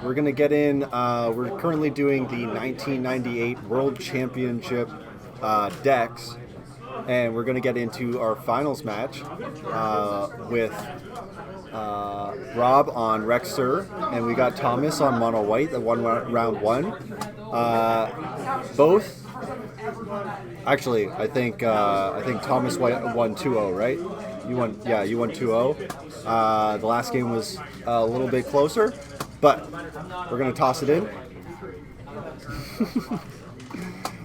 we're gonna get in. We're currently doing the 1998 World Championship decks, and we're gonna get into our finals match with Rob on Rexer, and we got Thomas on Mono White. The round one. Both. Actually, I think Thomas won 2-0, right? You won. Yeah, you won 2-0. The last game was a little bit closer, but we're gonna toss it in.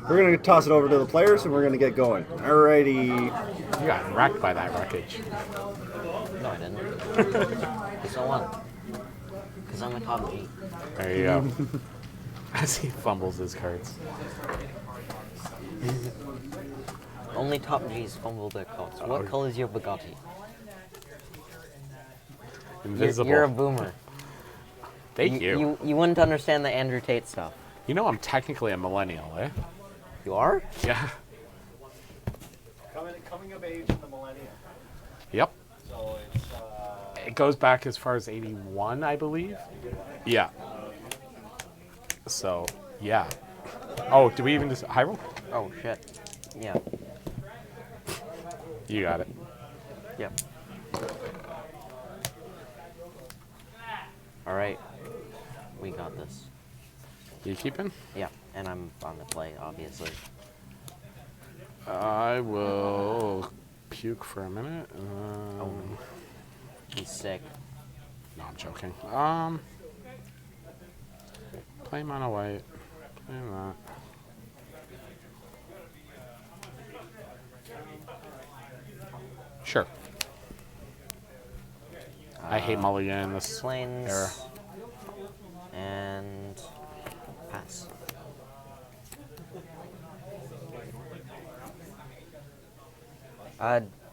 We're gonna toss it over to the players, and we're gonna get going. Alrighty. You got wrecked by that wreckage. No, I didn't. Because I won. Because I'm a top G. There you go. As he fumbles his cards. Only top Gs fumble their cards. What color is your Bugatti? Invisible. You're a boomer. Thank you. You wouldn't understand the Andrew Tate stuff. You know I'm technically a millennial, eh? You are? Yeah. Coming of age in the millennium. Yep. So it's. It goes back as far as 81, I believe. Yeah. So, yeah. Oh, do we even just high roll? Oh, shit. Yeah. You got it. Yep. All right. We got this. You keeping? Yeah, and I'm on the play, obviously. I will puke for a minute. He's sick. No, I'm joking. Play mono white. Play that. Sure. I hate mulligan in this Planes. era. And pass.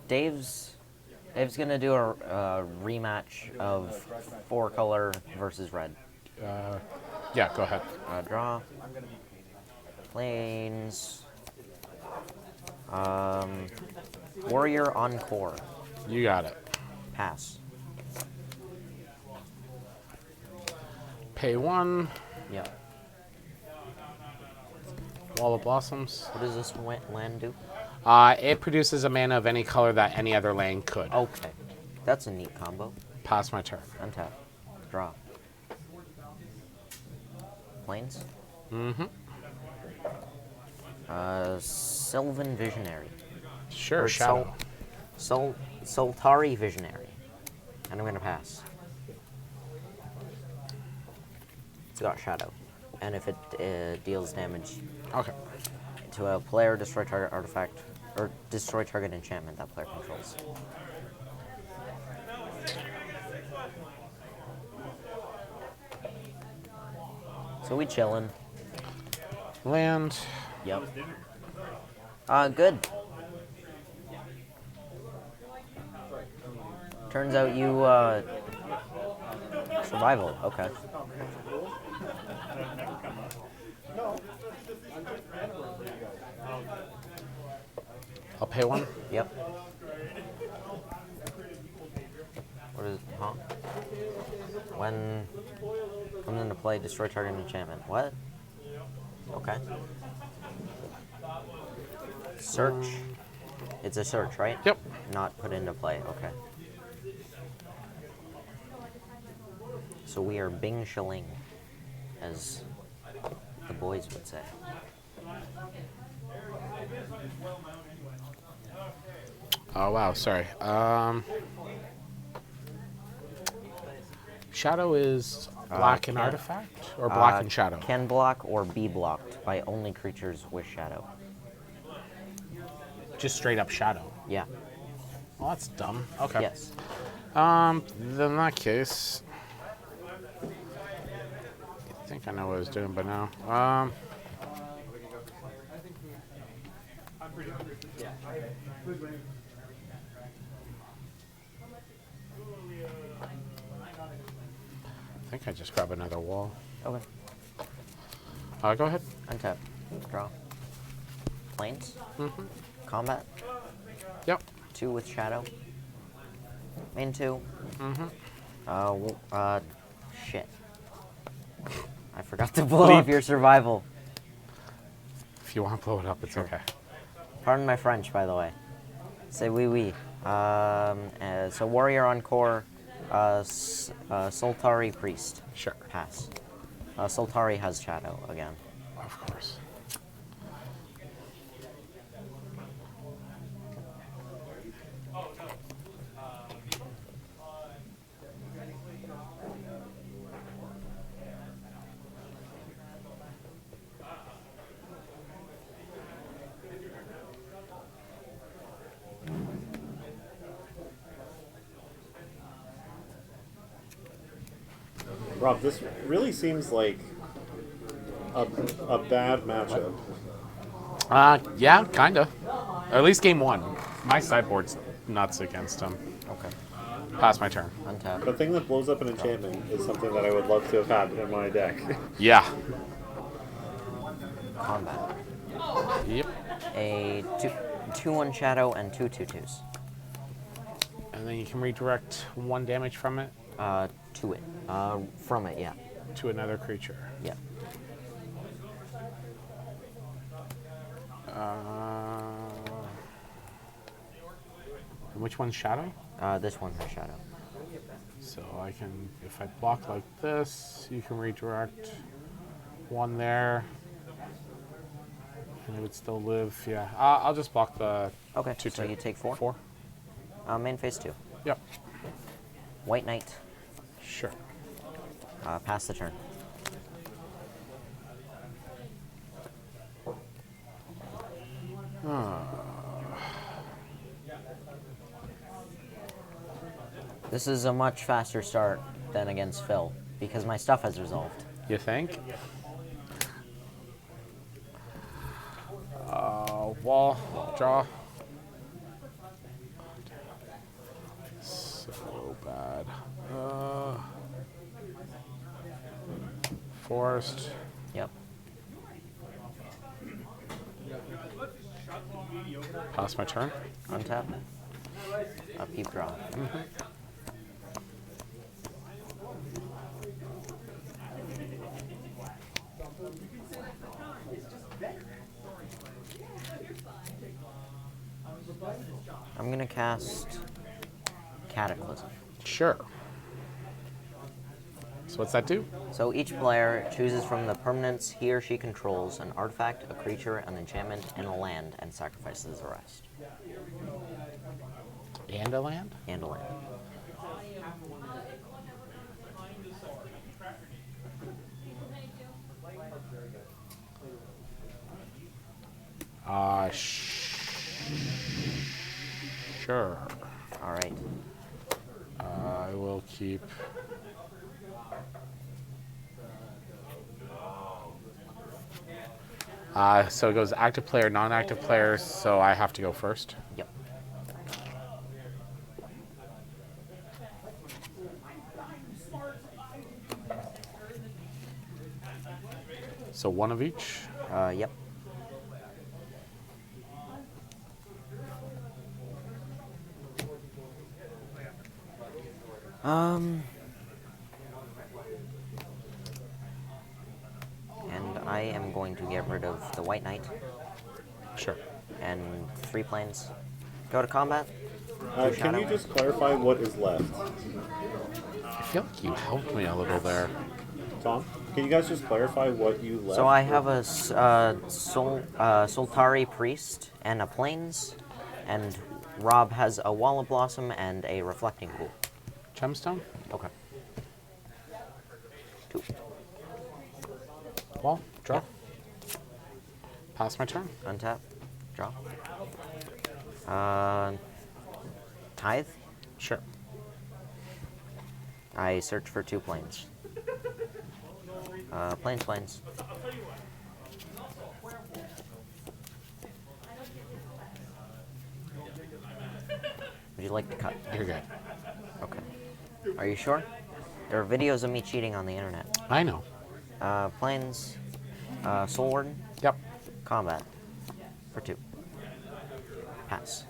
Dave's gonna do a rematch of 4-color versus red. Yeah, go ahead. Draw. Planes. Warrior Encore. You got it. Pass. Pay 1. Yep. Wall of Blossoms. What does this land do? It produces a mana of any color that any other land could. Okay. That's a neat combo. Pass my turn. Untap. Draw. Planes? Mm-hmm. Sylvan Visionary. Sure, Or Shadow. Soltari Visionary. And I'm gonna pass. It's got Shadow. And if it deals damage Okay. to a player, destroy target artifact, or destroy target enchantment that player controls. So we chillin'. Land. Yep. Good. Turns out you, survival, okay. I'll pay 1. Yep. What is, huh? When comes into play, destroy target enchantment. What? Okay. Search. It's a search, right? Yep. Not put into play, okay. So we are Bing Shilling, as the boys would say. Oh, wow, sorry. Shadow is black and artifact? Or black and shadow? Can block or be blocked by only creatures with shadow. Just straight up shadow. Yeah. Well, that's dumb. Okay. Yes. Then in that case, I think I know what I was doing by now. I think I just grab another wall. Okay. Go ahead. Untap. Draw. Planes. Mm-hmm. Combat. Yep. 2 with shadow. Main 2. Mm-hmm. Shit. forgot to blow Leap. up your survival. If you want to blow it up, it's okay. Pardon my French, by the way. C'est oui oui. So warrior on core, Soltari priest. Sure. Pass. Soltari has shadow again. Of course. Rob, this really seems like a bad matchup. Yeah, kinda. Or at least game one. My sideboard's nuts against him. Okay. Pass my turn. Untap. The thing that blows up an enchantment is something that I would love to have had in my deck. Yeah. Combat. Yep. A 2/1 shadow and 2 2/2s. And then you can redirect 1 damage from it To it. From it, yeah. to another creature. Yeah. And which one's shadow? This one has shadow. So I can, if I block like this, you can redirect 1 there. And it would still live, yeah. I'll just block the Okay, 2 so you take 4? 4? Main phase 2. Yep. White Knight. Sure. Pass the turn. This is a much faster start than against Phil, because my stuff has resolved. You think? Wall, draw. So bad. Forest. Yep. Pass my turn. Untap. Upkeep draw. I'm gonna cast Cataclysm. Sure. So what's that do? So each player chooses from the permanents he or she controls an artifact, a creature, an enchantment, and a land, and sacrifices the rest. And a land? And a land. Sure. All right. I will keep. So it goes active player, non-active players, so I have to go first. Yep. So 1 of each. Yep. And I am going to get rid of the White Knight Sure. and 3 planes. Go to combat. Can Shadow. you just clarify what is left? I feel like you helped me a little there. Tom, can you guys just clarify what you left? So I have a Soltari Priest and a Plains, and Rob has a Wall of Blossom and a Reflecting Pool. Gemstone? Okay. 2. Wall? Draw? Pass my turn. Untap. Draw. Tithe. Sure. I search for 2 planes. Planes. Would you like to cut? You're good. Okay. Are you sure? There are videos of me cheating on the internet. I know. Planes. Soul Warden. Yep. Combat. For 2. Pass.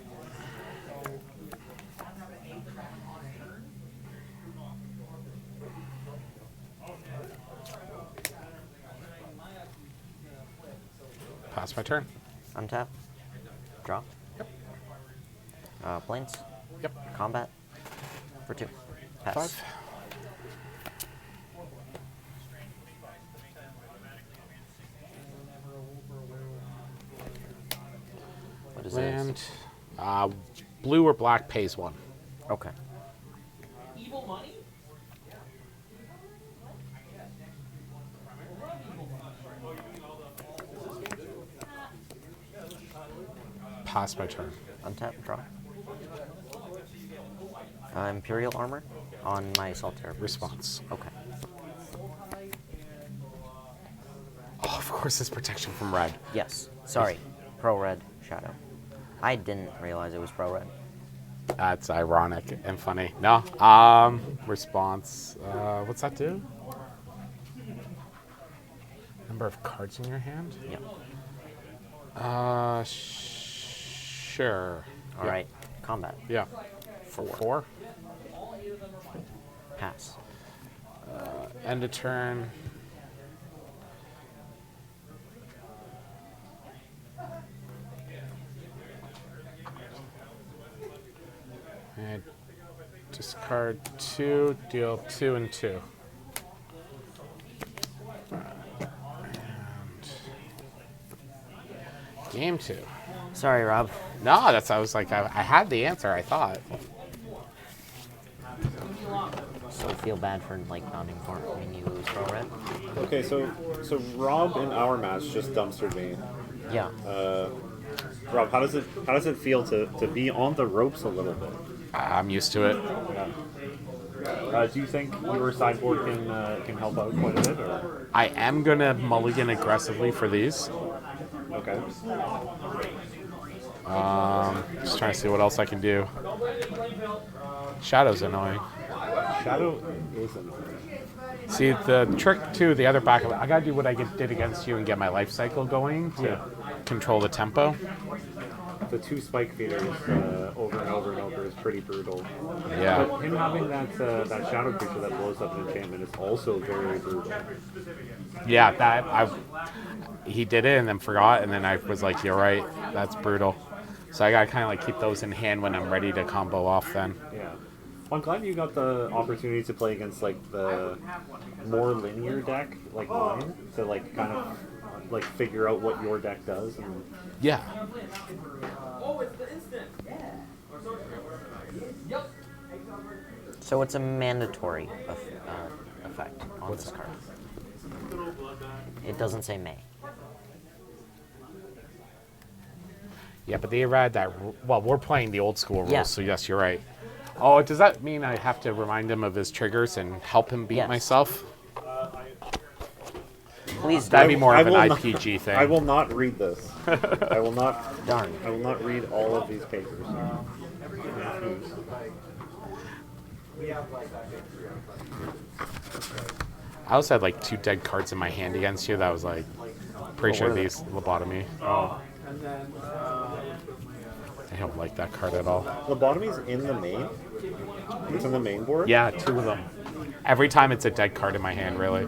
Pass my turn. Untap. Draw. Planes. Yep. Combat. For 2. Pass. 5. What is Land. this? Blue or black pays 1. Okay. Pass my turn. Untap. Draw. Imperial armor on my assault terrapins. Response. Okay. Oh, of course, it's protection from red. Yes. Sorry. Pro red shadow. I didn't realize it was pro red. That's ironic and funny. No. Response. What's that do? Number of cards in your hand? Yep. Sure. All right. Combat. Yeah. 4. Pass. End of turn. And discard 2, deal 2 and 2. And game 2. Sorry, Rob. No, I was like, I had the answer, I thought. So I feel bad for like not informing you it was pro red. Okay, so Rob in our match just dumpstered me. Yeah. Rob, how does it feel to be on the ropes a little bit? I'm used to it. Do you think your sideboard can help out quite a bit? Or? I am going to mulligan aggressively for these. Okay. Just trying to see what else I can do. Shadow's annoying. Shadow is annoying. See, the trick to the other back of it, I gotta do what I did against you and get my life cycle going to control the tempo. The 2 spike feeders over and over and over is pretty brutal. Yeah. But him having that shadow creature that blows up an enchantment is also very brutal. Yeah, he did it and then forgot, and then I was like, you're right, that's brutal. So I gotta kind of like keep those in hand when I'm ready to combo off then. Yeah. Well, I'm glad you got the opportunity to play against like the more linear deck like mine to like kind of like figure out what your deck does. And Yeah. So it's a mandatory effect on this card. It doesn't say may. Yeah, but they read that. Well, we're playing the old school rules, Yeah. so yes, you're right. Oh, does that mean I have to remind him of his triggers and help him beat Yes. myself? Please That'd be don't. more of an I will not- IPG thing. I will not read this. I will not. Darn. I will not read all of these papers. I also had like 2 dead cards in my hand against you. That was like, pretty sure were they? these lobotomy. Oh. I don't like that card at all. Lobotomy's in the main. It's in the main board. Yeah, 2 of them. Every time it's a dead card in my hand, really.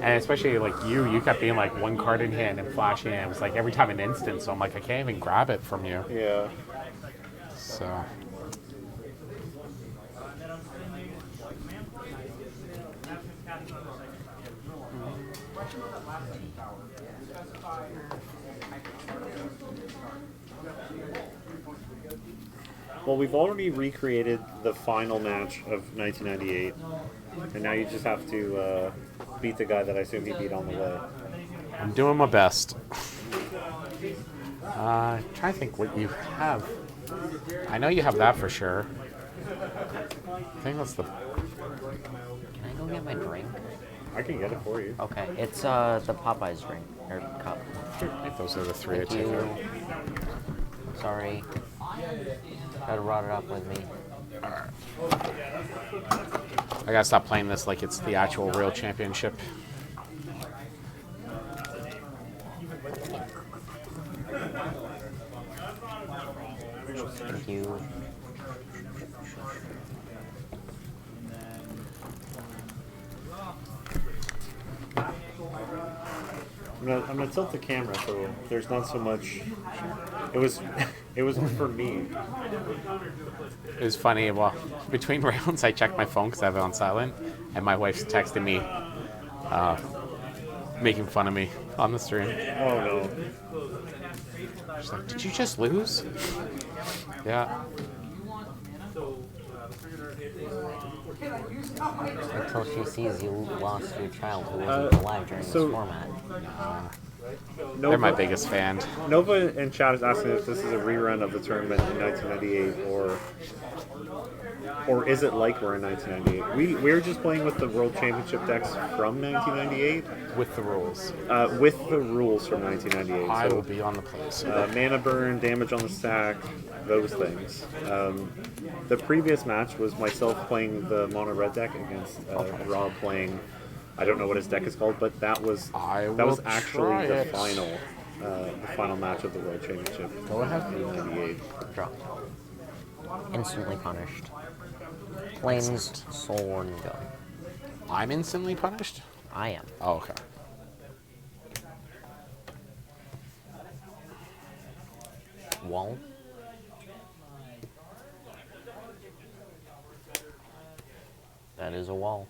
And especially like you kept being like 1 card in hand and flashing it. It was like every time an instant, so I'm like, I can't even grab it from you. Yeah. So. Well, we've already recreated the final match of 1998, and now you just have to beat the guy that I assume he beat on the way. I'm doing my best. Trying to think what you have. I know you have that for sure. I think that's the. Can I go get my drink? I can get it for you. Okay, it's the Popeyes drink or cup. I think those are the 3 I Thank take. you. Sorry. Gotta rot it up with me. I gotta stop playing this like it's the actual real championship. Thank you. I'm gonna tilt the camera so there's not so much. It was it was for me. It was funny. Well, between rounds, I checked my phone because I have it on silent, and my wife's texting me, making fun of me on the stream. Oh no. She's like, "Did you just lose?" Yeah. Until she sees you lost your child who wasn't alive during this format. They're my biggest fan. Nova in chat is asking if this is a rerun of the tournament in 1998 or is it like we're in 1998? We're just playing with the World Championship decks from 1998 With the rules. with the rules from 1998. I So will be on the place. mana burn, damage on the stack, those things. The previous match was myself playing the mono red deck against Rob playing. I don't know what his deck is called, but that was actually the final match of the World Championship. Go ahead. In '98. Draw. Instantly punished. Plains, Soulworn, go. I'm instantly punished? I am. Oh, okay. Wall. That is a wall.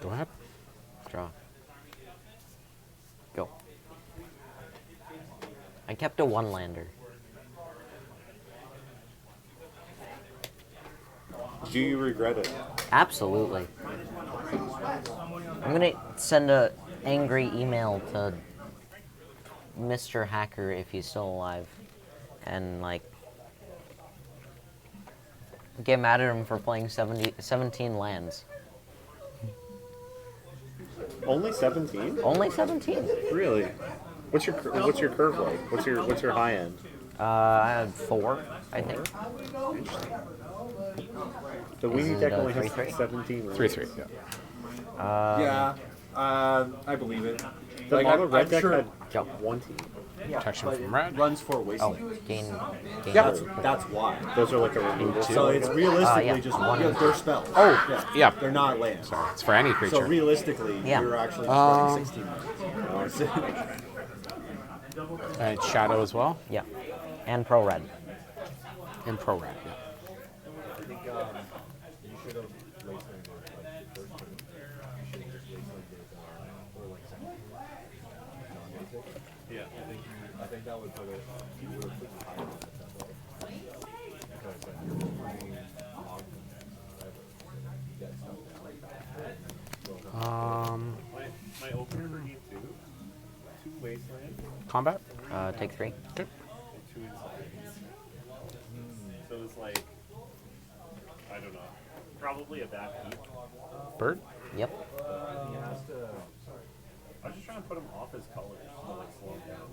Go ahead. Draw. Go. I kept a one-lander. Do you regret it? Absolutely. I'm gonna send a angry email to Mr. Hacker if he's still alive, and like get mad at him for playing 17 lands. Only 17? Only 17. Really? What's your curve like? What's your high end? I had 4, I think. The Is Weenie it deck a only has 3/3? 17. Right? 3/3. Yeah. Yeah, I believe it. The Like, mono I'm red deck sure- had Go. 20. Protection but from it red. runs for Oh, Wasteland. gain. Yeah, that's why. Those are like a removal. So it's realistically yeah, just one. they're spells. Oh, yeah. They're not lands. It's for any So creature. realistically, Yeah. you're actually just running 16 lands. And Shadow as well. Yeah. And pro red. And Pro Red. Yeah. My opener for game 2, 2 Wasteland, Combat. Take 3. Okay. and 2 Inside. So it's like, I don't know, probably a bad peak. Bird. Yep. I was just trying to put him off his colors to like slow him down.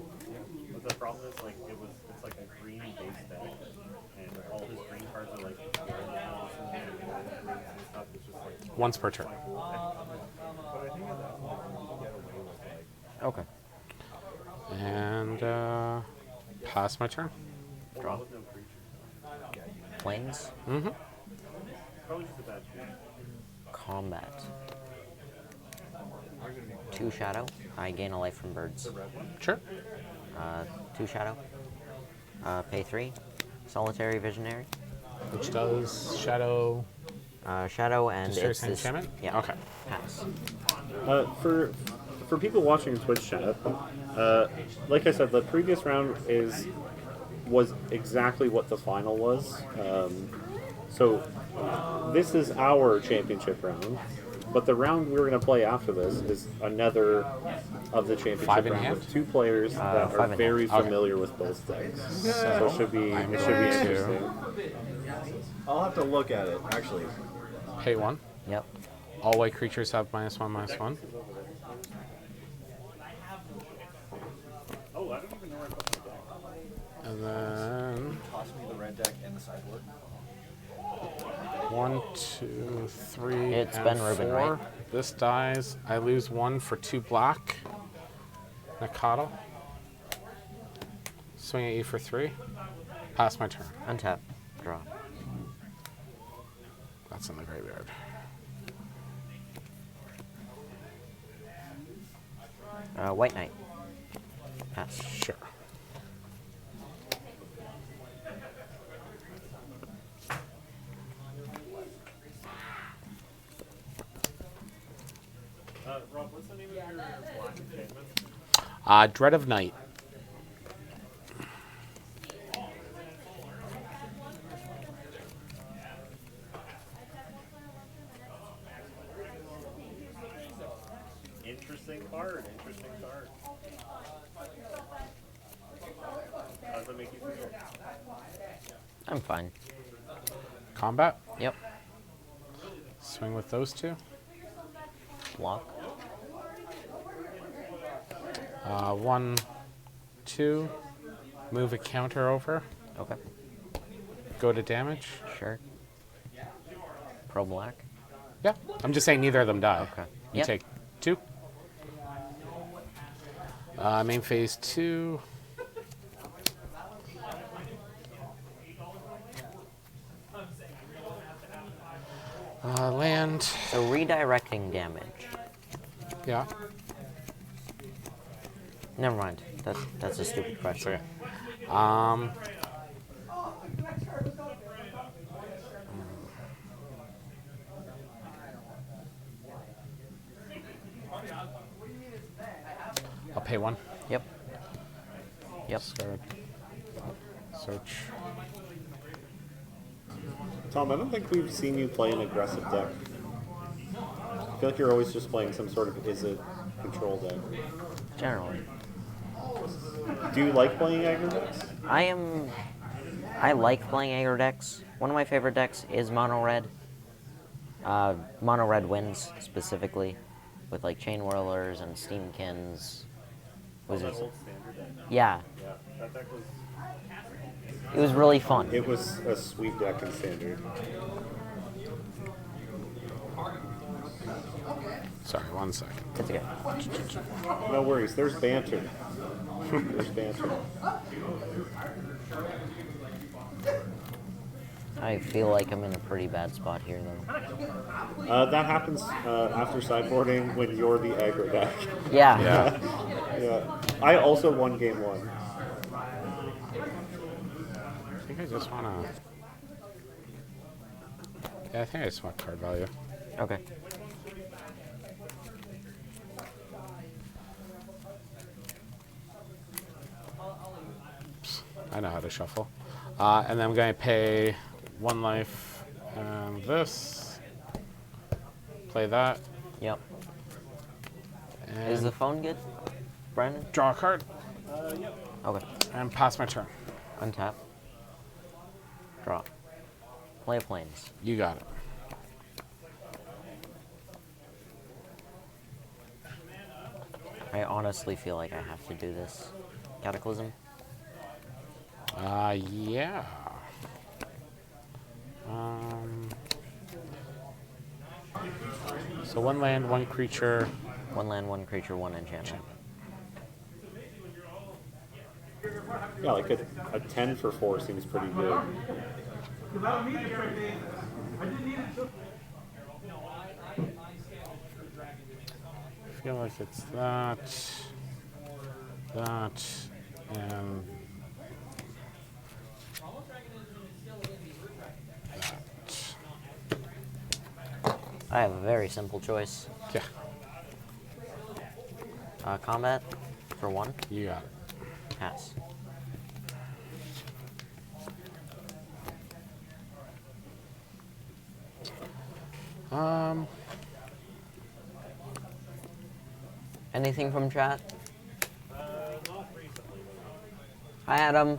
But the problem is like it's like a green base deck, and all his green cards are like blossoms and stuff. It's just like Once per turn. Okay. And pass my turn. Draw. Plains. Mm-hmm. probably just a bad peak. Combat. 2 shadow. I gain a life from birds. Sure. 2 shadow. Pay 3. Solitary visionary. Which does Shadow. Shadow and Destroy it's this. enchantment? Yeah. Okay. Pass. For people watching Twitch chat, like I said, the previous round was exactly what the final was. So this is our championship round, but the round we're going to play after this is another of the championship 5 in round hand? with 2 players that are 5 in very hand. Okay. familiar with both decks. So it should be I'm it should going be to- interesting. I'll have to look at it, actually. Pay 1. Yep. All white creatures have -1/-1. Oh, I don't even know where I put my deck. And then Toss me the red deck and the sideboard. 1, 2, 3, It's and Ben Rubin, 4. right? This dies. I lose 1 for 2 black. Nakata. Swing at you for 3. Pass my turn. Untap. Draw. That's in the graveyard. White knight. Pass. Sure. Rob, what's the name of your black enchantment? Dread of Night. Interesting card. Interesting card. How does it make you feel? I'm fine. Combat. Yep. Swing with those two. Block. 1, 2. Move a counter over. Okay. Go to damage. Sure. Pro black. Yeah. I'm just saying neither of them die. Okay. You Yep. take 2. Main phase 2. Land. So redirecting damage. Yeah. Never mind. That's a stupid question. Okay. Um. I'll pay 1. Yep. Yep. Discard. Search. Tom, I don't think we've seen you play an aggressive deck. I feel like you're always just playing some sort of is-it control deck. Generally. Do you like playing aggro decks? I like playing aggro decks. One of my favorite decks is mono red. Mono red wins specifically, with like Chain Whirlers and Steamkins. Wizards. Old standard deck. Yeah, Yeah, that deck was. it was really fun. It was a sweet deck in standard. Sorry, 1 second. It's okay. No worries, there's banter. There's banter. I feel like I'm in a pretty bad spot here, though. That happens after sideboarding when you're the aggro deck. Yeah. Yeah. Yeah. I also won game 1. I think I just want to. Yeah, I think I just want card value. Okay. I know how to shuffle. And then I'm going to pay 1 life and this. Play that. Yep. And Is the phone good, Brandon? draw a card. Okay. And pass my turn. Untap. Draw. Play planes. You got it. I honestly feel like I have to do this. Cataclysm. Yeah. So 1 land, 1 creature. 1 land, 1 creature, 1 enchantment. Yeah, like a 10 for 4 seems pretty good. I feel like it's that, that, and that. I have a very simple choice. Yeah, Combat for 1. you got it. Pass. Anything from chat? Hi, Adam.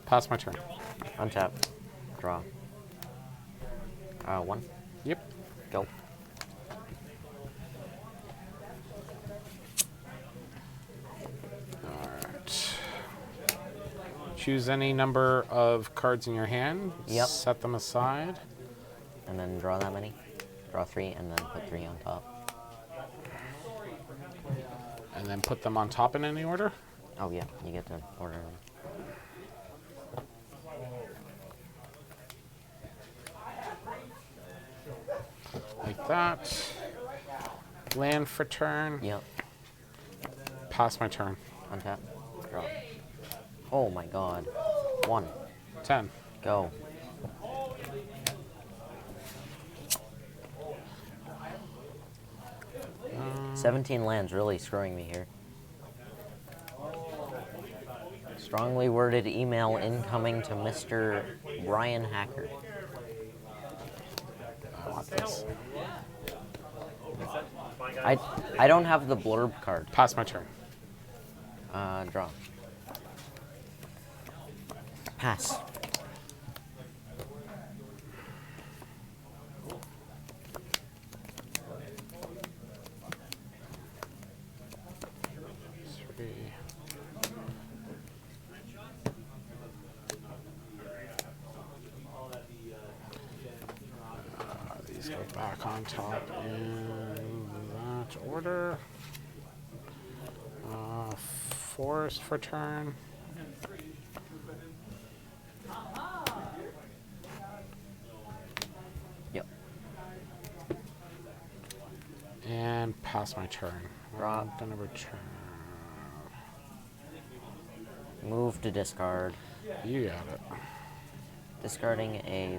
Pass my turn. Untap. Draw. 1. Yep. Go. Alright. Choose any number of cards in your hand. Yep. Set them aside. And then draw that many. Draw 3 and then put 3 on top. And then put them on top in any order. Oh yeah, you get to order them. Like that. Land for turn. Yep. Pass my turn. Untap. Draw. Oh my god. 1. 10. Go. Um, 17 lands really screwing me here. Strongly worded email incoming to Mr. Brian Hacker. I want this. I don't have the blurb card. Pass my turn. Draw. Pass. Three. These go back on top in that order. Forest for turn. Yep. And pass my turn. Draw. Then a return. Move to discard. You got it. Discarding a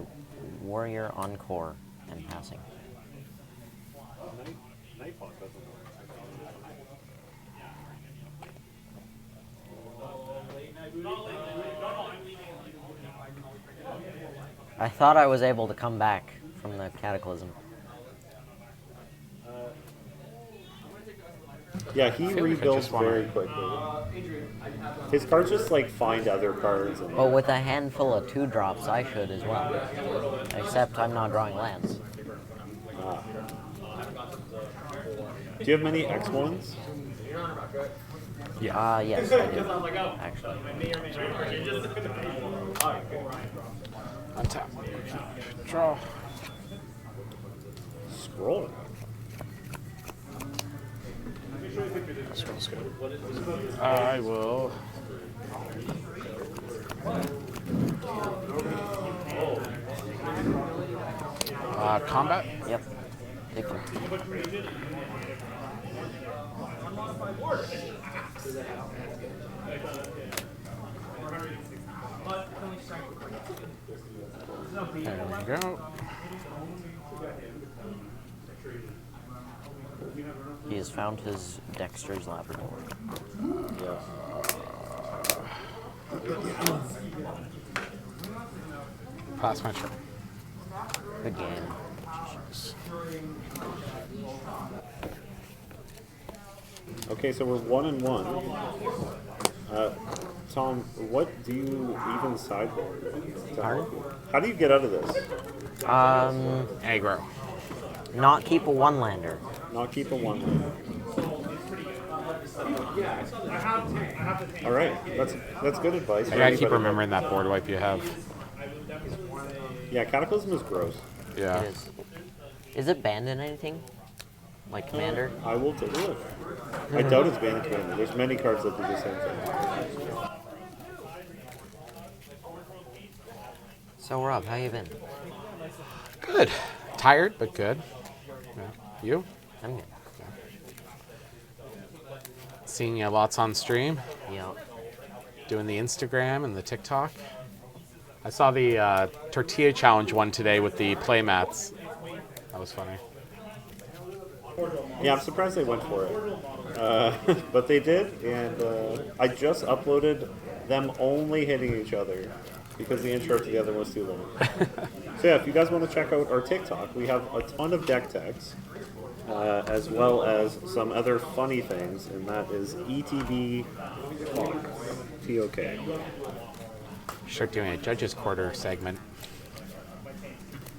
warrior encore and passing. Nightbot doesn't work. I thought I was able to come back from the cataclysm. Yeah, he feel like I rebuilds just wanna- very quickly. His cards just like find other cards. And, But with a handful of 2-drops, I should as well. Except I'm not drawing lands. do you have many X1s? Yeah. Yes, I do. Actually. Untap. Draw. Scroll. Scroll's good. I will. Combat. Yep. Take one. There we go. He has found his Dexter's Laboratory. Yeah. Pass my turn. Good game. Okay, so we're 1-1. Tom, what do you even sideboard? Pardon? How do you get out of this? Aggro. Not keep a 1-lander. Not keep a 1. All right, that's good advice. I for gotta keep anybody. remembering that board wipe you have. Yeah, Cataclysm is gross. Yeah. It is. Is it banned in anything? Like Commander? I will take a look. I doubt it's banned in Commander. There's many cards that do the same thing. So Rob, how you been? Good. Tired, but good. Yeah. You? I'm good. Seeing you lots on stream. Yeah. Doing the Instagram and the TikTok. I saw the tortilla challenge one today with the play mats. That was funny. Yeah, I'm surprised they went for it. But they did, and I just uploaded them only hitting each other because the intro to the other was too long. So yeah, if you guys want to check out our TikTok, we have a ton of deck techs, as well as some other funny things, and that is ETB TOK. Start doing a judges quarter segment.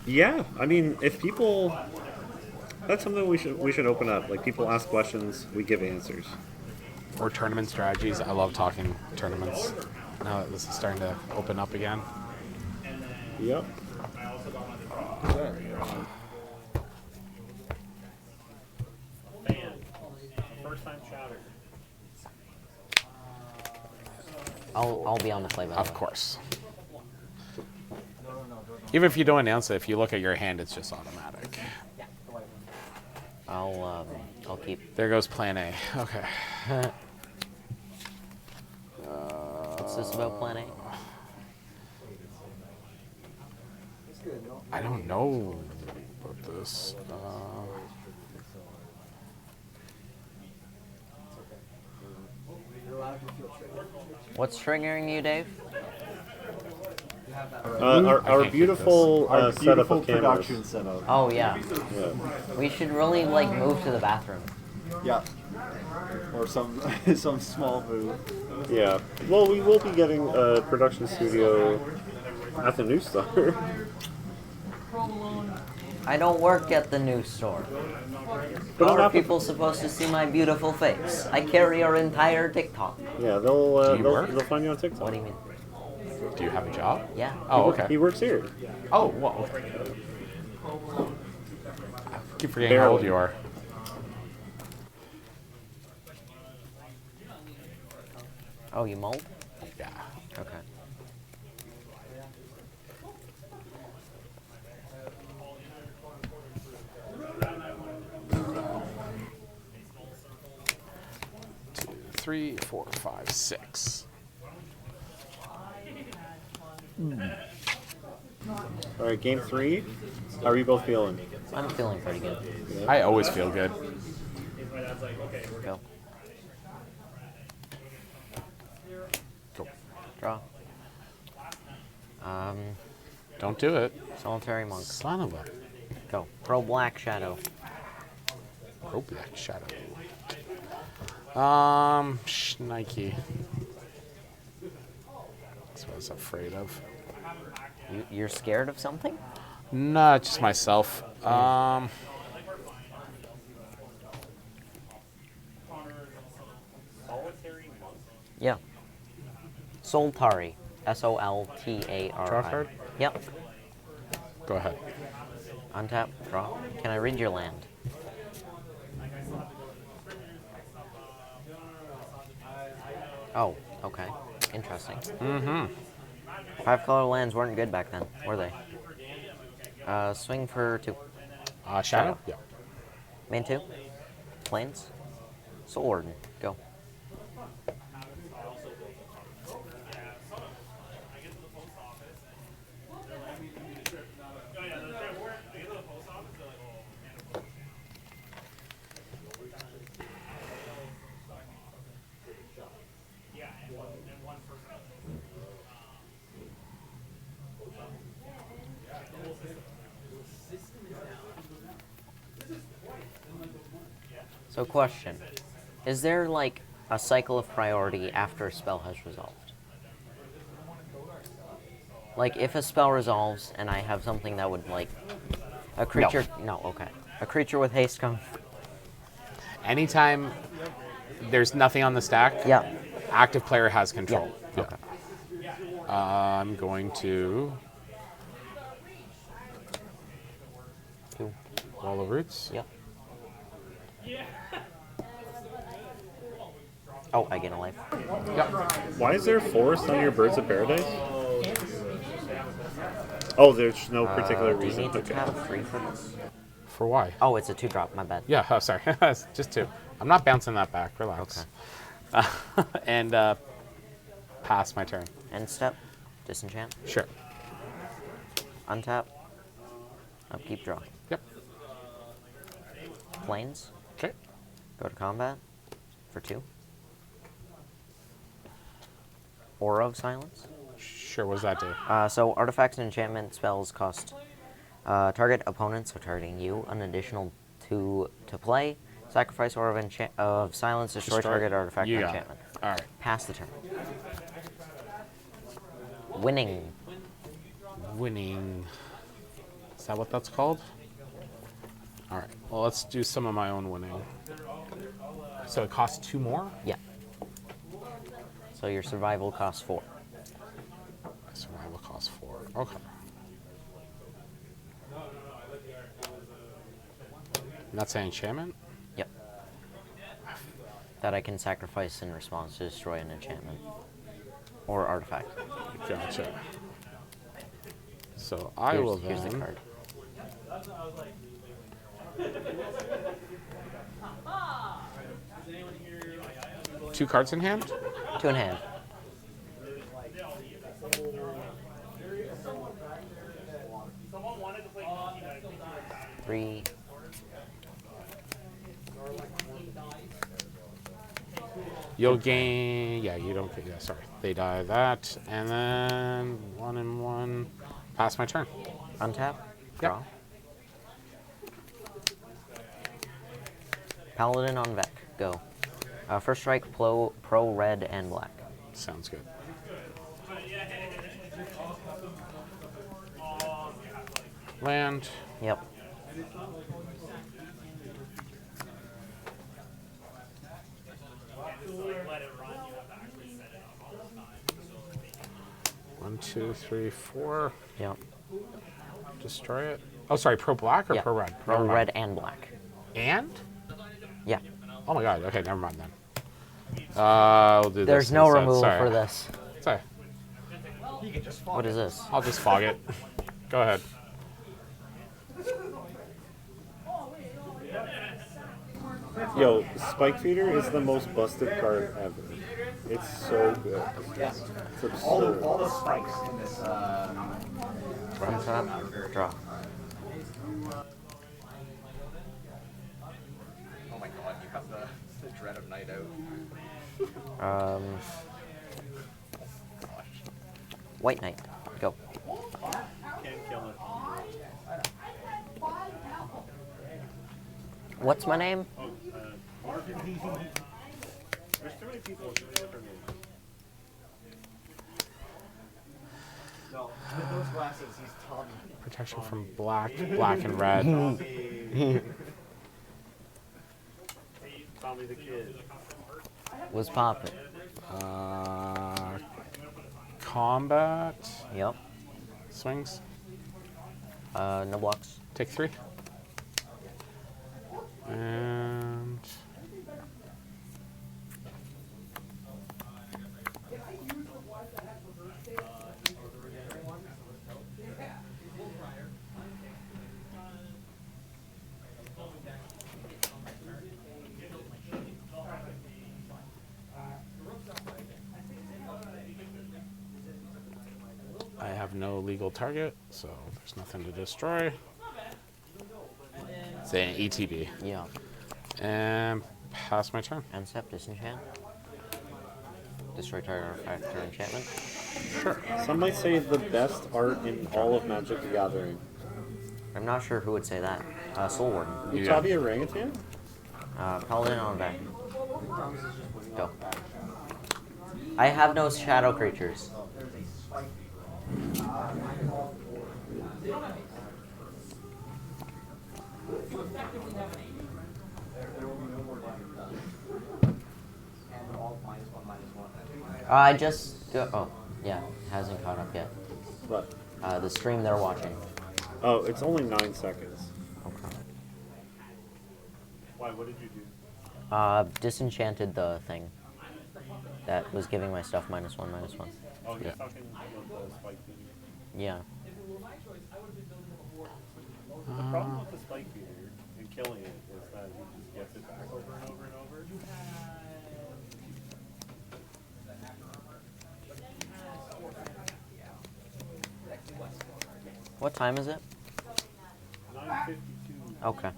Yeah, I mean, if people, that's something we should open up. Like, people ask questions, we give answers. Or tournament strategies. I love talking tournaments. Now that this is starting to open up again. Yep. Fan. First time chatter. I'll be on the play by the Of way. course. Even if you don't announce it, if you look at your hand, it's just automatic. I'll keep. There goes plan A. Okay. this about Plan A? I don't know about this. What's triggering you, Dave? Our can't get beautiful Our setup beautiful of cameras. production setup. Oh, yeah. Yeah. We should really, like, move to the bathroom. Yeah. Or some some small booth. Yeah. Well, we will be getting a production studio at the New Star. I don't work at the news store. But How on are Apple- people supposed to see my beautiful face? I carry your entire TikTok. Yeah, Do you work? they'll find you on TikTok. What do you mean? Do you have a job? Yeah. Oh, He okay. works here. Oh, well. I keep forgetting how old you are. Oh, you mold? Yeah. Okay. Two, 3, 4, 5, 6. All right, game 3. How are you both feeling? I'm feeling pretty good. I always feel good. Go. Go. Draw. Don't do it. Solitary monk. Son of a Go. Pro black shadow. pro black shadow. Nike. That's what I was afraid of. You're scared of something? Not just myself. Yeah. Soltari. Soltari. Draw card? Yep. Go ahead. Untap. Draw. Can I read your land? Oh, okay. Interesting. Mm-hmm. 5-color lands weren't good back then, were they? Swing for 2. Shadow? Yeah. Main 2. Plains. Soul Warden. Go. So question. Is there like a cycle of priority after a spell has resolved? Like if a spell resolves and I have something that would like a creature no, okay. A creature with haste comes. Anytime there's nothing on the stack, Yeah. active player has control. Yeah. Okay. I'm going to 2. Wall of Roots. Yep. Oh, I get a life. Yep. Why is there forest on your Birds of Paradise? Oh, there's no particular Do you reason. need to Okay. tap 3 for this? For why? Oh, it's a 2-drop, my bad. Yeah, oh, sorry. Just 2. I'm not bouncing that back. Relax. Okay. And pass my turn. End step. Disenchant. Sure. Untap. Upkeep, draw. Yep. Plains. Okay. Go to combat for 2. Aura of Silence. Sure, what does that do? So artifacts and enchantment spells cost target opponent, so targeting you, an additional 2 to play. Sacrifice Aura of Silence, destroy target artifact You or got it. enchantment. All right. Pass the turn. Winning. Winning. Is that what that's called? All right. Well, let's do some of my own winning. So it costs 2 more? Yeah. So your survival costs 4. Survival costs 4. Okay. And that's an enchantment? Yep. That I can sacrifice in response to destroy an enchantment. Or artifact. Gotcha. So I Here's, will here's the then... card. Two cards in hand? 2 in hand. 3. You'll gain. Yeah, you don't get. Yeah, sorry. They die that, and then 1 and 1. Pass my turn. Untap. Yep. Draw. Paladin on Vec. Go. First strike, pro red and black. Sounds good. Land. Yep. One, two, three, four. Yep. Destroy it. Oh, sorry. Pro black or Yeah. pro red? Pro Never mind. red and black. And? Yeah. Oh my god. Okay, never mind then. We'll do There's this no instead. removal Sorry. for this. Sorry. What is this? I'll just fog it. Go ahead. Yo, Spike Feeder is the most busted card ever. It's so good. Yes. It's absurd. All the spikes in this. Untap. Draw. Oh my god, you have the dread of Night Out. White Knight. Go. Can't kill it. What's my name? There's too many people doing different names. No, with those glasses, he's Tommy. Protection from black, black and red. Tommy the Kid. Was poppin'. Combat. Yep. Swings. No blocks. Take 3. And I have no legal target, so there's nothing to destroy. Say an ETB. Yeah. And pass my turn. Unstep, disenchant. Destroy target artifact or enchantment. Some might say the best art in all of Magic the Gathering. I'm not sure who would say that. Soul Warden. Yeah. Utabi Orangutan? Paladin on back. Go. I have no shadow creatures. I just go. Oh, yeah, hasn't caught up yet. What? The stream they're watching. Oh, it's only 9 seconds. Okay. Why? What did you do? Disenchanted the thing that was giving my stuff -1/-1. Oh, you're Yeah. talking about the Spike Feeder. Yeah. The problem with the Spike Feeder and killing it is that he just gets it back over and over and over. What time is it? 9:52. Okay.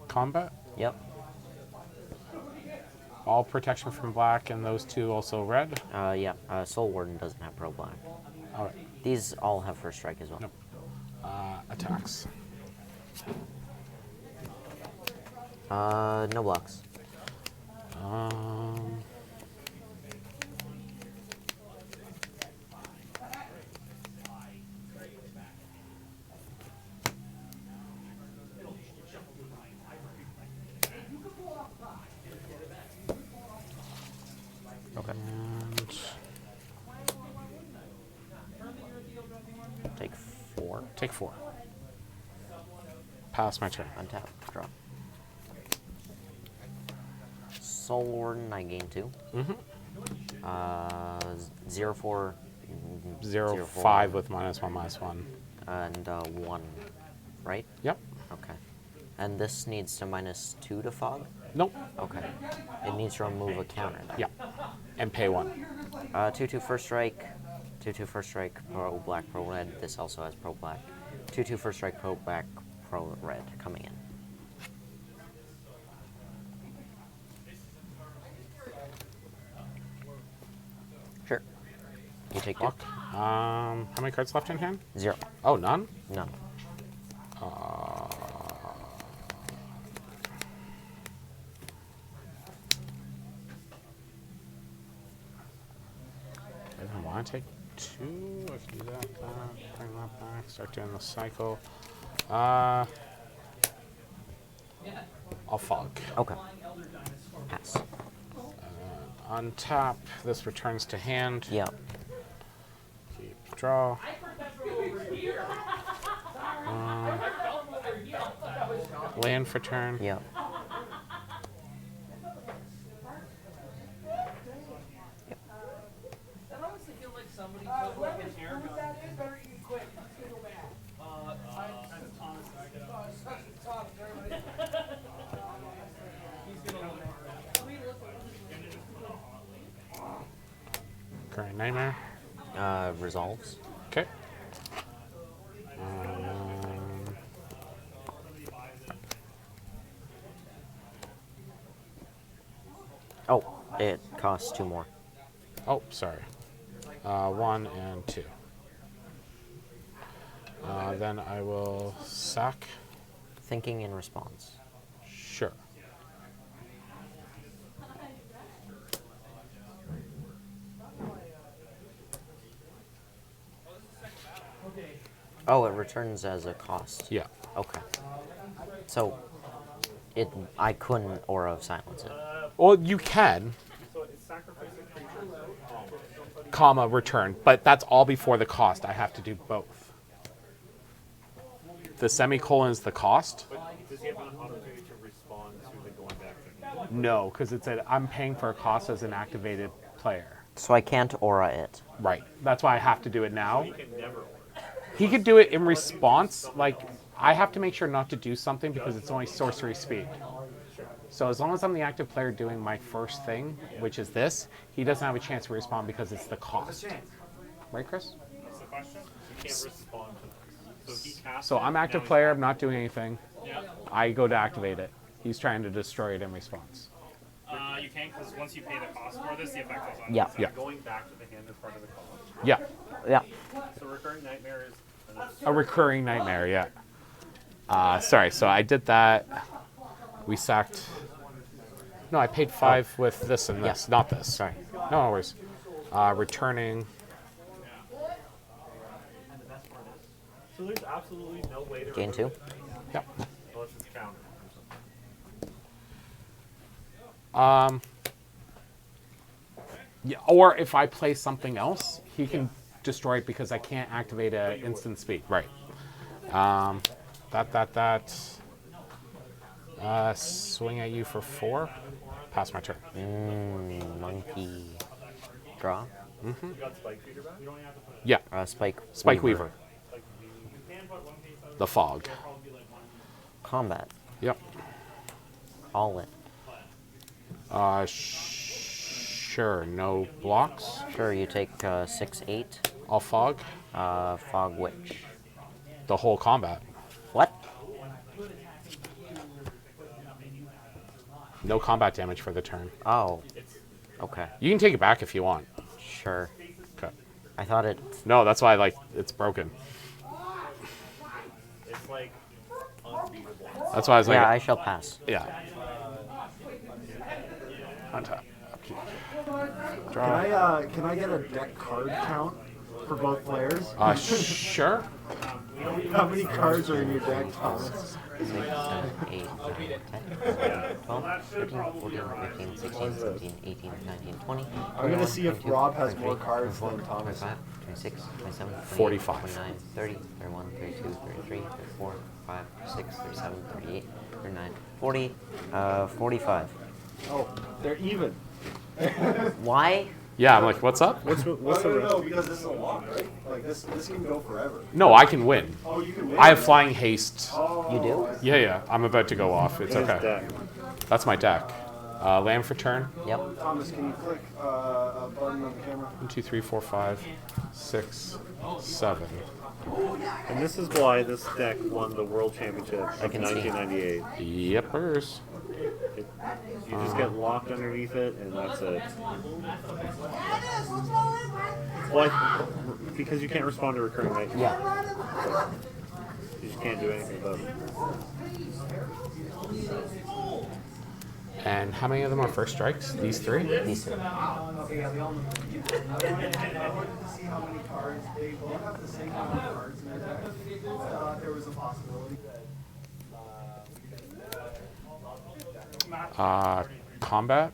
Combat. Yep. All protection from black, and those two also red. Yeah. Soul Warden doesn't have pro black. All right. These all have first strike as well. Nope. Attacks. No blocks. Okay. And Take 4. take 4. Pass my turn. Untap. Draw. Soul Warden, I gain 2. Mm-hmm. 0/4. 0/5 with -1/-1. And 1. Right? Yep. Okay. And this needs to -2 to fog? Nope. Okay. It needs to remove a counter. Then. Yeah. And pay 1. 2/2 first strike. 2/2 first strike, pro black, pro red. This also has pro black. 2/2 first strike, pro black, pro red coming in. Sure. You take two. Fuck. How many cards left in hand? 0. Oh, none? None. If I want to take 2, I can do that. Bring that back. Start doing the cycle. I'll fog. Okay. Pass. Untap. This returns to hand. Yep. Keep draw. Land for turn. Yep. Current nightmare. Resolves. Okay. Oh, it costs 2 more. Oh, sorry. 1 and 2. Then I will sack. Thinking in response. Sure. Oh, it returns as a cost. Yeah. Okay. So, I couldn't Aura of Silence it. Well, you can, So it's sacrificing creatures, comma, return, but that's all before the cost. I have to do both. The semicolon is the cost. but does he have an opportunity to respond to the going back to No, because it said I'm paying for a cost as an activated player. So I can't Aura it. Right. That's why I have to do it now. He can never order. He could do it in response. Like, I have to make sure not to do something because it's only sorcery speed. So as long as I'm the active player doing my first thing, which is this, he doesn't have a chance to respond because it's the cost. Right, Chris? That's the question. He can't respond to this. So he casts So it, I'm active now he's- player, I'm not doing anything. Yeah. I go to activate it. He's trying to destroy it in response. You can't, because once you pay the cost for this, the effect goes on. Yeah. So Yeah. going back to the hand is part of the cost. Yeah. Yeah. So recurring nightmare is A recurring nightmare, yeah. Sorry, so I did that. We sacked. No, I paid 5 with this and this, not this. Sorry. No worries. Returning. So there's absolutely no way to Gain 2. Yep. unless it's countered or something. Yeah, or if I play something else, he can destroy it because I can't activate an instant speed. Right. Swing at you for 4. Pass my turn. Monkey. Draw. You got Spike Feeder back? Yeah. Spike. Spike Weaver. The fog. Combat. Yep. All in. Sure. No blocks. Sure, you take 6/8. I'll fog. Fog Witch. The whole combat. What? No combat damage for the turn. Oh. Okay. You can take it back if you want. Sure. Okay. I thought it. No, that's why it's broken. It's like unbeatable. That's why I was like, Yeah, I shall pass. yeah. On top. Upkeep. Can I get a deck card count for both players? Sure. How many cards are in your deck, Thomas? 6, 7, 8, 9, 10, 12, 13, 14, 15, 16, 17, 18, 19, 20. I'm gonna see if 22, Rob has 23, more cards 24, than Thomas. 25, 26, 27, 28, 45. 29, 30, 31, 32, 33, 34, 35, 36, 37, 38, 39, 40, 45. Oh, they're even. Why? Yeah, I'm like, what's up? What's the No, because this is a lock, right? Like this can go forever. No, I can win. Oh, you can win. I have flying haste. You do? Yeah. I'm about to go off. It's his okay. deck? That's my deck. Land for turn. Yep. Thomas, can you click a button on the camera? 1, 2, 3, 4, 5, 6, 7. And this is why this deck won the World Championship of can see. 1998. Yepers. You just get locked underneath it, and that's it. Why? Because you can't respond to recurring night. Yeah. You just can't do anything about it. And how many of them are first strikes? These 3? These two. Combat.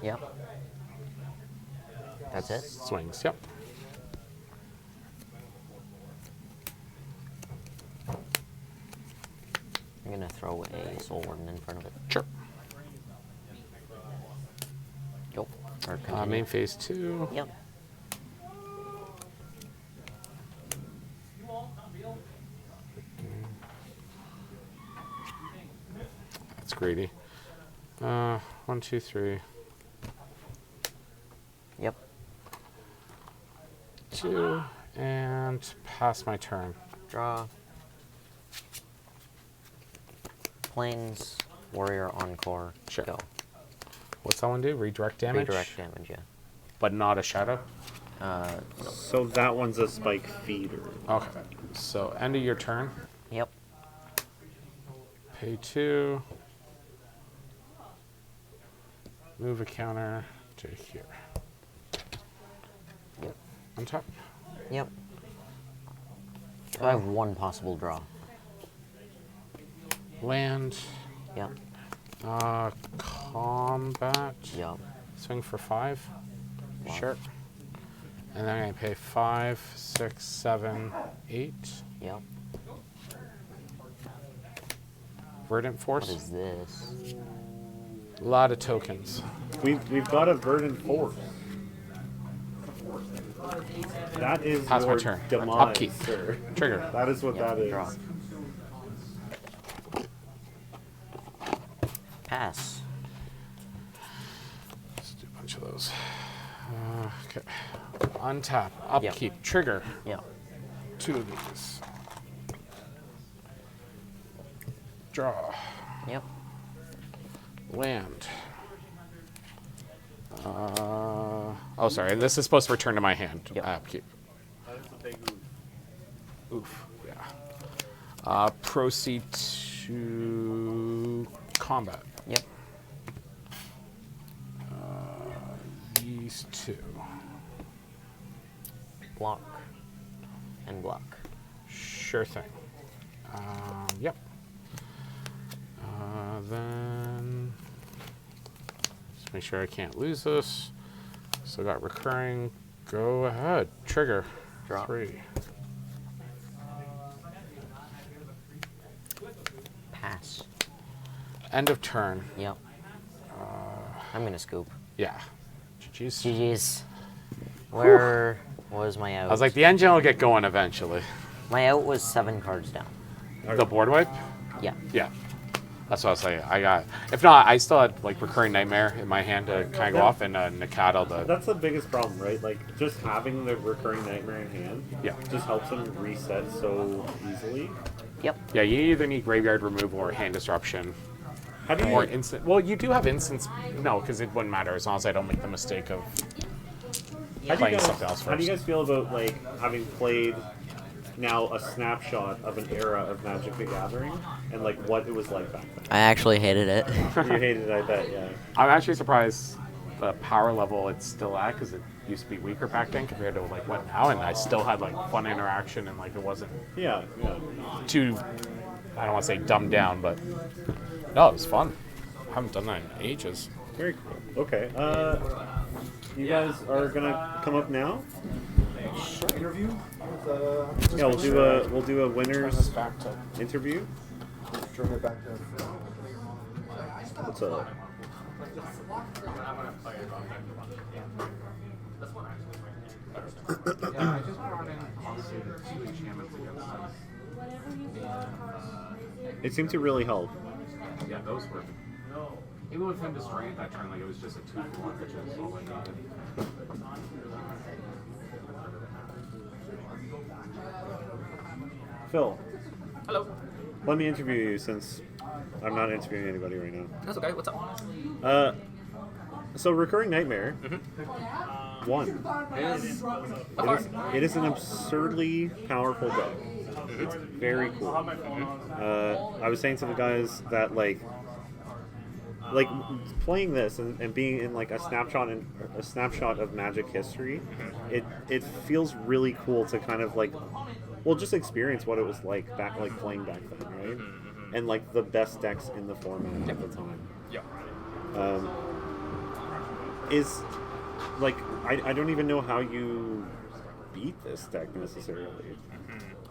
Yep. That's it. Swings. Yep. I'm gonna throw a Soul Warden in front of it. Sure. Go. Or continue. Main phase 2. Yep. That's greedy. 1, 2, 3. Yep. 2. And pass my turn. Draw. Plains, Warrior, Encore. Sure. Go. What's that one do? Redirect damage? Redirect damage, yeah. But not a shadow? So that one's a spike feeder. Okay. So end of your turn. Yep. Pay 2. Move a counter to here. Yep. On top. Yep. So I have one possible draw. Land. Yep. Combat. Yep. Swing for 5. Wow. Sure. And then I'm going to pay 5, 6, 7, 8. Yep. Verdant What Force. is this? A lot of tokens. We've got a Verdant Force. That is Pass my your turn. demise, Upkeep. sir. Trigger. That is what Yep. that is. Draw. Pass. Let's do a bunch of those. Okay. Untap. Upkeep. Trigger. Yep. 2 of these. Draw. Yep. Land. Oh, sorry. This is supposed to return to my hand. Yep. Upkeep. That is a big oof. Oof. Yeah. Proceed to combat. Yep. These 2. Block. And block. Sure thing. Yep. Then just make sure I can't lose this. So got recurring. Go ahead. Trigger. Draw. 3. Pass. End of turn. Yep. I'm gonna scoop. Yeah. GG's. GG's. Where was my out? I was like, the engine will get going eventually. My out was 7 cards down. The board wipe? Yeah. Yeah. That's what I was saying. I got. If not, I still had like recurring nightmare in my hand to kind of go off and Nikado the. That's the biggest problem, right? Like, just having the recurring nightmare in hand Yeah. just helps them reset so easily. Yep. Yeah, you either need graveyard removal or hand disruption. How do Or you... instant. Well, you do have instance. No, because it wouldn't matter as long as I don't make the mistake of playing something else How do you first. guys feel about, like, having played now a snapshot of an era of Magic the Gathering and, like, what it was like back then? I actually hated it. You hated it, I bet, yeah. I'm actually surprised the power level it's still at because it used to be weaker back then compared to like what now, and I still had like fun interaction and like it wasn't Yeah, yeah. too. I don't want to say dumbed down, but no, it was fun. I haven't done that in ages. Very cool. Okay, you guys are gonna come up now? Interview? Yeah, we'll do a winners Back to interview. Turn it back to. What's up? yeah, I just brought in honestly the 2 enchantments against us. It seemed to really help. Yeah, those were Even with him destroying it that turn, like it was just a 2-for-1, which is all I needed. Phil, Hello. let me interview you since I'm not interviewing anybody right now. That's okay. What's up? So Recurring Nightmare won. It is an absurdly powerful deck. It's very cool. I was saying to the guys that like playing this and being in like a snapshot of Magic history, it feels really cool to kind of like, well, just experience what it was like playing back then, right? And like the best decks in the format at the time. Yeah. Is like I don't even know how you beat this deck necessarily.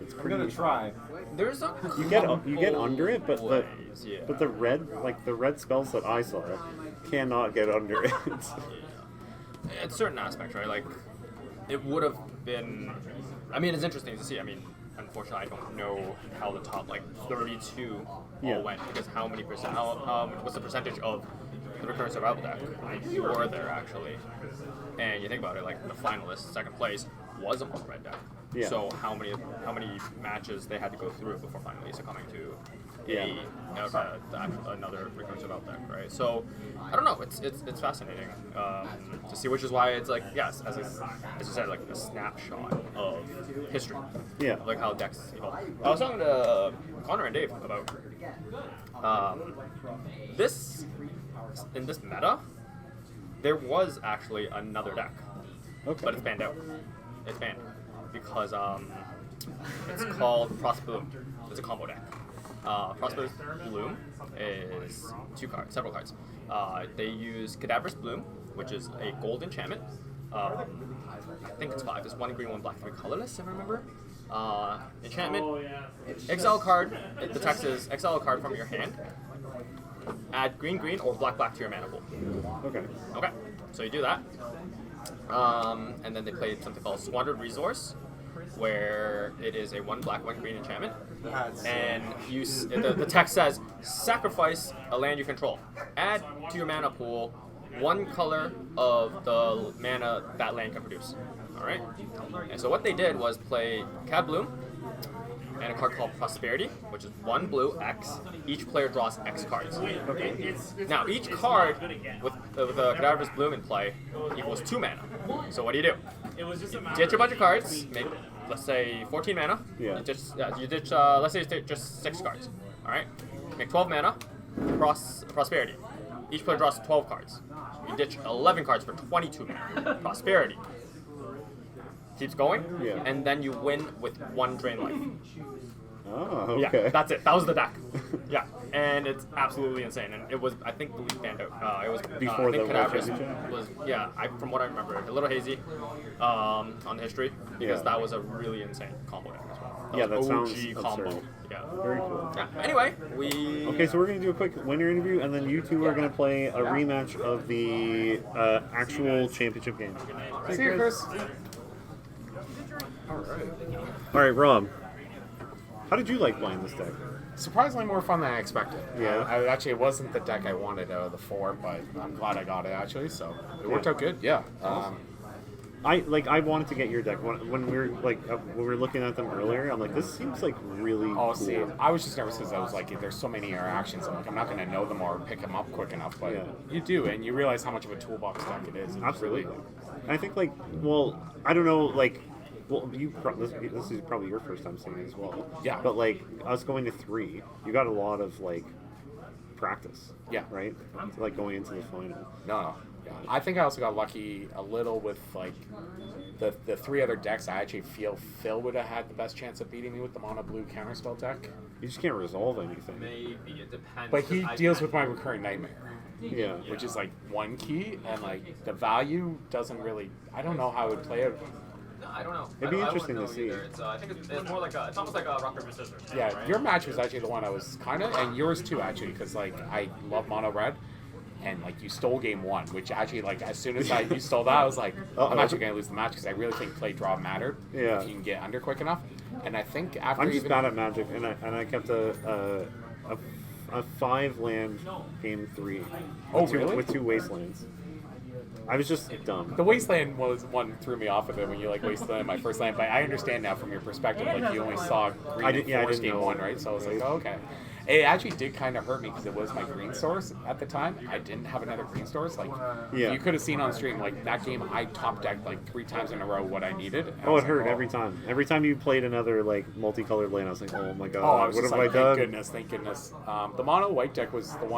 It's I'm pretty. gonna try. There's a You get under it, but ways, yeah. the red spells that I saw cannot get under it. It's certain aspects, right? Like, it would have been. I mean, it's interesting to see. I mean, unfortunately, I don't know how the top like 32 all went because how many percent? What's the percentage of the recurrent survival deck were there actually? And you think about it, like the finalist, second place, was a mono red deck. Yeah. So how many matches they had to go through before finally succumbing to another recurrent survival deck, right? So I don't know. It's fascinating to see, which is why it's like yes, as you said, like a snapshot of history. Yeah. Like how decks evolve. I was talking to Connor and Dave about this in this meta. There was actually another deck, Okay. but it's banned out. It's banned because it's called Prosperous Bloom. It's a combo deck. Prosperous Bloom is several cards. They use Cadaverous Bloom, which is a gold enchantment. I think it's 5. It's 1 green, 1 black, 3 colorless, if I remember. Enchantment. Exile a card. The text is exile a card from your hand. Add green, or black to your mana pool. Okay. Okay, so you do that. And then they played something called Squandered Resource, where it is a 1 black, 1 green enchantment. And the text says, sacrifice a land you control. Add to your mana pool 1 color of the mana that land can produce. Alright? And so what they did was play Cad Bloom, and a card called Prosperity, which is 1 blue, X. Each player draws X cards. Okay. Now, each card with a Cadaverous Bloom in play equals 2 mana. So what do? You ditch a bunch of cards, make, let's say, 14 mana. Yeah. You ditch, let's say it's just 6 cards. Alright? Make 12 mana, Prosperity. Each player draws 12 cards. You ditch 11 cards for 22 mana. Prosperity. Keeps going, and then you win with 1 drain life. Oh, okay. Yeah, that's it. That was the deck. Yeah, and it's absolutely insane. And it was, I think, the league banned out. It was Before I think the Cadaverous Championship? was, from what I remember, a little hazy on the history because that was a really insane combo deck as well. That was sounds OG combo. absurd. Yeah. Very cool. Yeah. Anyway, Okay, so we're going to do a quick winner interview, and then you two are going to play a rematch of the actual championship game. See you, Chris. All right, Rob. How did you like playing this deck? Surprisingly more fun than I expected. Yeah. It wasn't the deck I wanted out of the 4, but I'm glad I got it actually. So it worked out good. Yeah. I wanted to get your deck when we were looking at them earlier. I'm like, this seems like really cool. See, I was just nervous because I was like, there's so many interactions. I'm like, I'm not going to know them or pick them up quick enough. But you do, and you realize how much of a toolbox deck it is. Absolutely. I think I don't know this is probably your first time seeing it as well. Yeah. But us going to 3, you got a lot of practice. Yeah. Right. Going into the final. No. Yeah. I think I also got lucky a little with the 3 other decks. I actually feel Phil would have had the best chance of beating me with the mono blue counterspell deck. You just can't resolve anything. maybe it depends. But he deals with my recurring nightmare. Yeah. Which is 1 key, and the value doesn't really. I don't know how it would play out. No, I don't know. It'd be interesting to see. It's, I think it's more like it's almost like a rock paper scissors. Yeah, right? your match was actually the one I was kind of, and yours too actually, because I love mono red, and you stole game 1, which actually as soon as you stole that, I was like, I'm actually gonna lose the match because I really think play draw mattered. Yeah. If you can get under quick enough, and I think after I'm just bad at Magic, and I kept a a 5-land game 3. Oh, with two, really? With 2 wastelands. I was just dumb. The wasteland was one threw me off of it when you like wasteland my first land, but I understand now from your perspective. Like you only saw green I and didn't forest game know. 1, right? So I was like, oh, okay. It actually did kind of hurt me because it was my green source at the time. I didn't have another green source. Like Yeah. you could have seen on stream, like that game I top decked like 3 times in a row what I needed. And I Oh, was it like, hurt every time. Every time you played another like multicolored lane, I was like, oh my god, Oh, I was what just have like, I done? thank goodness. The mono white deck was the one